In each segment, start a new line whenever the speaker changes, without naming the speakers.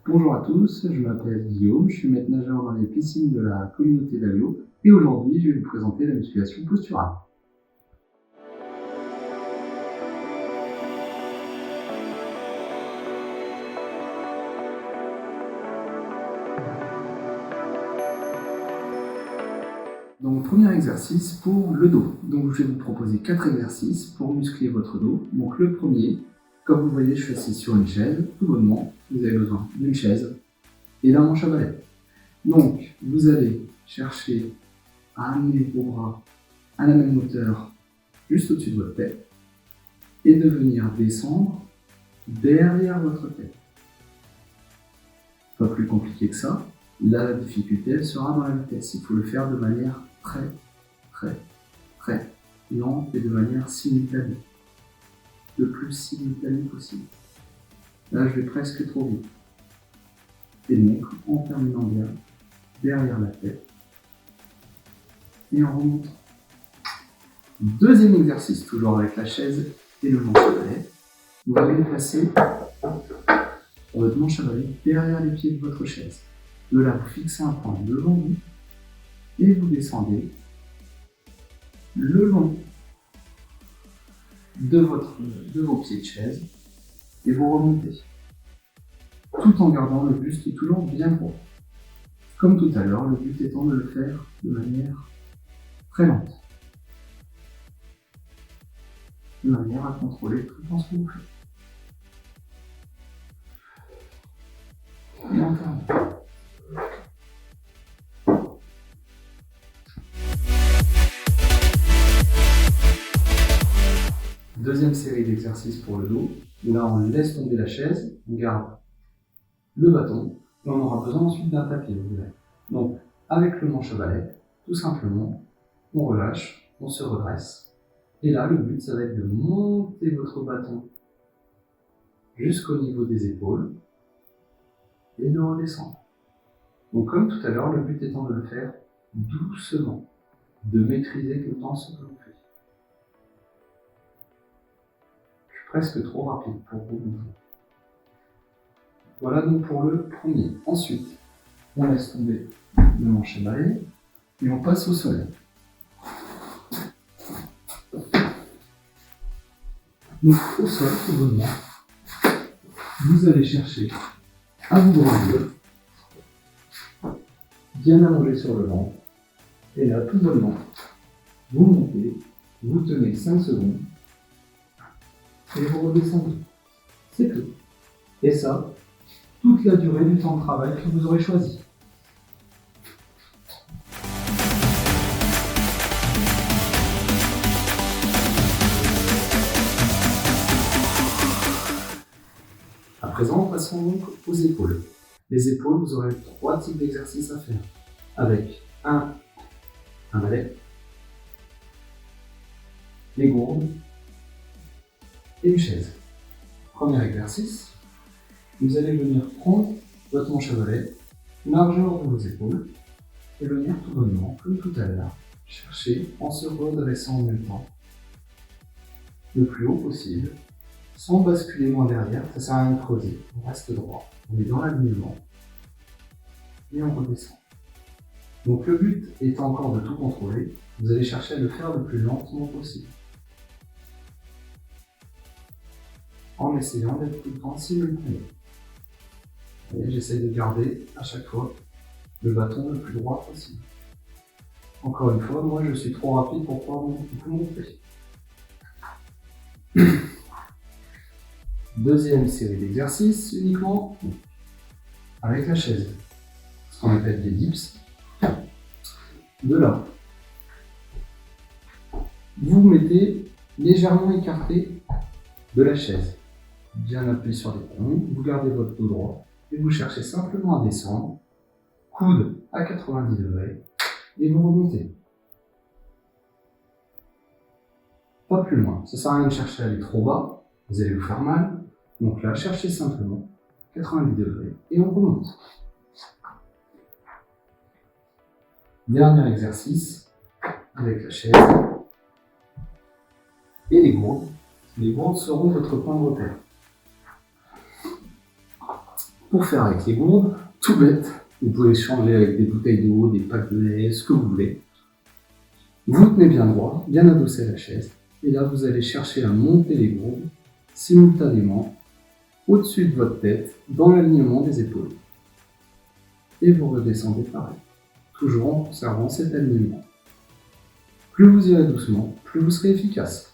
Bonjour à tous, je m'appelle Guillaume, je suis maître nageur dans les piscines de la communauté d'Alio et aujourd'hui je vais vous présenter la musculation posturale. Donc premier exercice pour le dos. Donc je vais vous proposer 4 exercices pour muscler votre dos. Donc le premier, comme vous voyez je suis assis sur une chaise, tout bonnement, vous avez besoin d'une chaise et d'un manche à balai. Donc vous allez chercher à amener vos bras à la même hauteur juste au-dessus de votre tête et de venir descendre derrière votre tête. Pas plus compliqué que ça. Là, la difficulté, elle sera dans la vitesse. Il faut le faire de manière très lente et de manière simultanée. Le plus simultanée possible. Là, je vais presque trop vite. Et donc, en terminant bien derrière la tête et en remontant. Deuxième exercice, toujours avec la chaise et le manche à balai. Vous allez placer votre manche à balai derrière les pieds de votre chaise. De là, vous fixez un point devant vous et vous descendez le long de vos pieds de chaise et vous remontez. Tout en gardant le buste toujours bien droit. Comme tout à l'heure, le but étant de le faire de manière très lente. De manière à contrôler tout en ce que vous faites. Et on termine. Deuxième série d'exercices pour le dos. Là, on laisse tomber la chaise, on garde le bâton, et on aura besoin ensuite d'un tapis. Donc, avec le manche à balai, tout simplement, on relâche, on se redresse. Et là, le but, ça va être de monter votre bâton jusqu'au niveau des épaules et de redescendre. Donc, comme tout à l'heure, le but étant de le faire doucement, de maîtriser tout le temps ce que l'on fait. Je suis presque trop rapide pour vous montrer. Voilà donc pour le premier. Ensuite, on laisse tomber le manche à balai et on passe au soleil. Donc au sol, tout bonnement, vous allez chercher à vous grandir, bien allongé sur le ventre, et là, tout bonnement, vous montez, vous tenez 5 secondes, et vous redescendez. C'est tout. Et ça, toute la durée du temps de travail que vous aurez choisi. À présent, passons donc aux épaules. Les épaules, vous aurez 3 types d'exercices à faire. Avec un balai, les gourdes et une chaise. Premier exercice, vous allez venir prendre votre manche à balai, largeur de vos épaules, et venir tout bonnement, comme tout à l'heure, chercher en se redressant en même temps, le plus haut possible, sans basculer loin derrière, ça sert à rien de creuser, on reste droit, on est dans l'alignement, et on redescend. Donc le but étant encore de tout contrôler, vous allez chercher à le faire le plus lentement possible, en essayant d'être tout le temps simultané. Et j'essaie de garder à chaque fois le bâton le plus droit possible. Encore une fois, moi je suis trop rapide pour pouvoir vous montrer. Deuxième série d'exercices uniquement avec la chaise, ce qu'on appelle des dips. De là, vous vous mettez légèrement écarté de la chaise, bien appuyé sur les talons, vous gardez votre dos droit et vous cherchez simplement à descendre, coude à 90 degrés et vous remontez. Pas plus loin, ça sert à rien de chercher à aller trop bas, vous allez vous faire mal. Donc là, cherchez simplement 90 degrés et on remonte. Dernier exercice avec la chaise et les gourdes. Les gourdes seront votre point de repère. Pour faire avec les gourdes, tout bête, vous pouvez changer avec des bouteilles d'eau, des packs de lait, ce que vous voulez. Vous tenez bien droit, bien adossé à la chaise, et là vous allez chercher à monter les gourdes simultanément au-dessus de votre tête, dans l'alignement des épaules. Et vous redescendez pareil, toujours en conservant cet alignement. Plus vous irez doucement, plus vous serez efficace.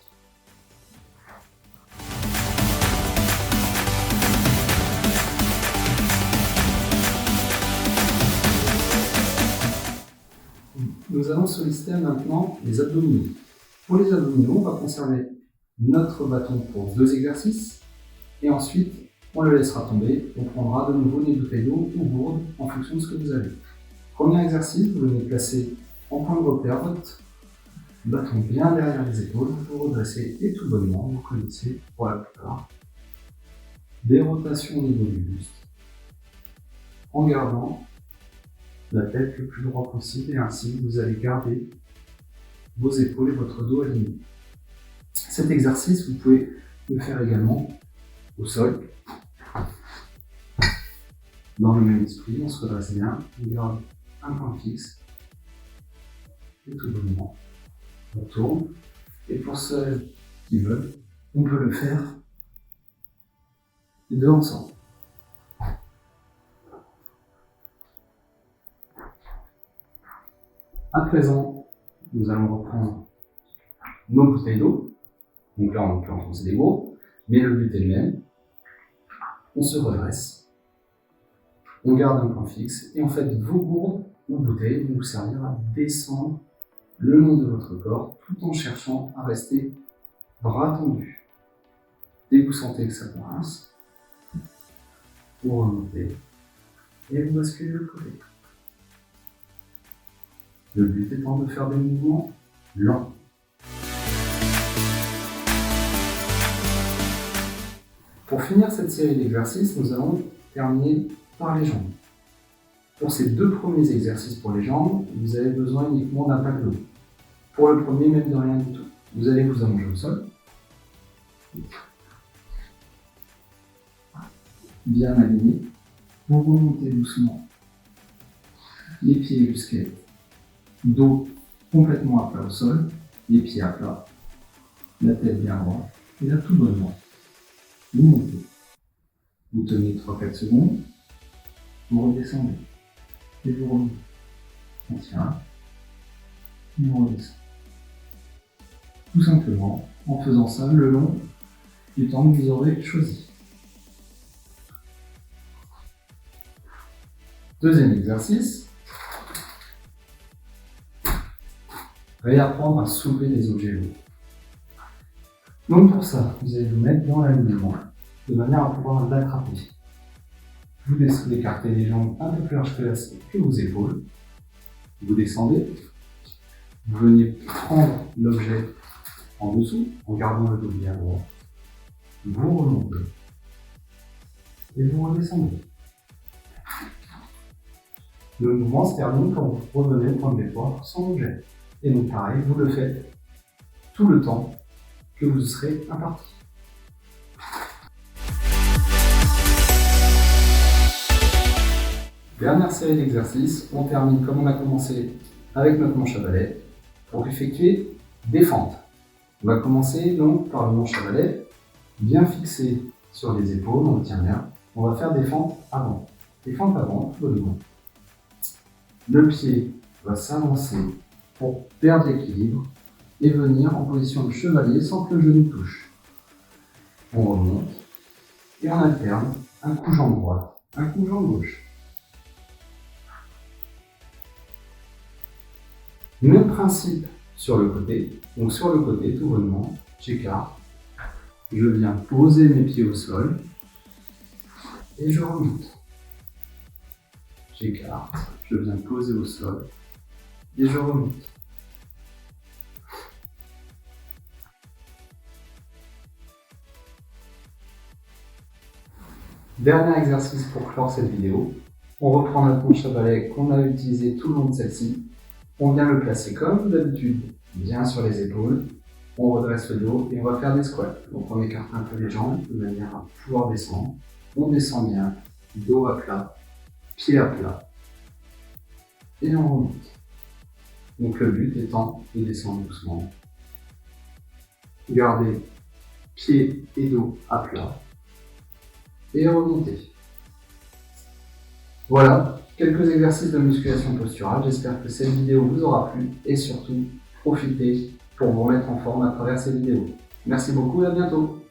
Nous allons solliciter maintenant les abdominaux. Pour les abdominaux, on va conserver notre bâton pour 2 exercices et ensuite on le laissera tomber. On prendra de nouveau des bouteilles d'eau ou gourdes en fonction de ce que vous avez. Premier exercice, vous venez placer en point de repère votre bâton bien derrière les épaules, vous redressez et tout bonnement, vous connaissez pour la plupart. Des rotations au niveau du buste en gardant la tête le plus droit possible et ainsi vous allez garder vos épaules et votre dos alignés. Cet exercice, vous pouvez le faire également au sol. Dans le même esprit, on se redresse bien, on garde un point fixe et tout bonnement. On tourne et pour ceux qui veulent, on peut le faire les deux ensemble. À présent, nous allons reprendre nos bouteilles d'eau. Donc là, en l'occurrence, c'est des gourdes, mais le but est le même. On se redresse, on garde un point fixe, et en fait, vos gourdes ou bouteilles vont vous servir à descendre le long de votre corps, tout en cherchant à rester bras tendus. Dès que vous sentez que ça coince, vous remontez et vous basculez le côté. Le but étant de faire des mouvements lents. Pour finir cette série d'exercices, nous allons terminer par les jambes. Pour ces 2 premiers exercices pour les jambes, vous avez besoin uniquement d'un pack d'eau. Pour le premier, même de rien du tout. Vous allez vous allonger au sol. Bien aligné. Vous remontez doucement les pieds jusqu'à dos complètement à plat au sol, les pieds à plat, la tête bien droite, et là tout bonnement. Vous montez. Vous tenez 3-4 secondes, vous redescendez, et vous remontez. On tient, et on redescend. Tout simplement en faisant ça le long du temps que vous aurez choisi. Deuxième exercice. Réapprendre à soulever des objets lourds. Donc pour ça, vous allez vous mettre dans l'alignement de manière à pouvoir l'attraper. Vous écartez les jambes un peu plus larges que vos épaules. Vous descendez. Vous venez prendre l'objet en dessous en gardant le dos bien droit. Vous remontez et vous redescendez. Le mouvement se termine quand vous revenez au point de départ sans objet. Et donc pareil, vous le faites tout le temps que vous serez imparti. Dernière série d'exercices, on termine comme on a commencé avec notre manche à balai pour effectuer des fentes. On va commencer donc par le manche à balai, bien fixé sur les épaules, on le tient bien. On va faire des fentes avant. Des fentes avant, tout bonnement. Le pied va s'avancer pour perdre l'équilibre et venir en position de chevalier sans que le genou touche. On remonte et on alterne un coup jambe droite, un coup jambe gauche. Même principe sur le côté. Donc sur le côté, tout bonnement, j'écarte. Je viens poser mes pieds au sol et je remonte. J'écarte, je viens poser au sol et je remonte. Dernier exercice pour clore cette vidéo. On reprend notre manche à balai qu'on a utilisé tout le long de celle-ci. On vient le placer comme d'habitude, bien sur les épaules. On redresse le dos et on va faire des squats. Donc on écarte un peu les jambes de manière à pouvoir descendre. On descend bien dos à plat, pied à plat, et on remonte. Donc le but étant de descendre doucement. Gardez pied et dos à plat, et remonter. Voilà, quelques exercices de musculation posturale. J'espère que cette vidéo vous aura plu, et surtout, profitez pour vous mettre en forme à travers ces vidéos. Merci beaucoup et à bientôt.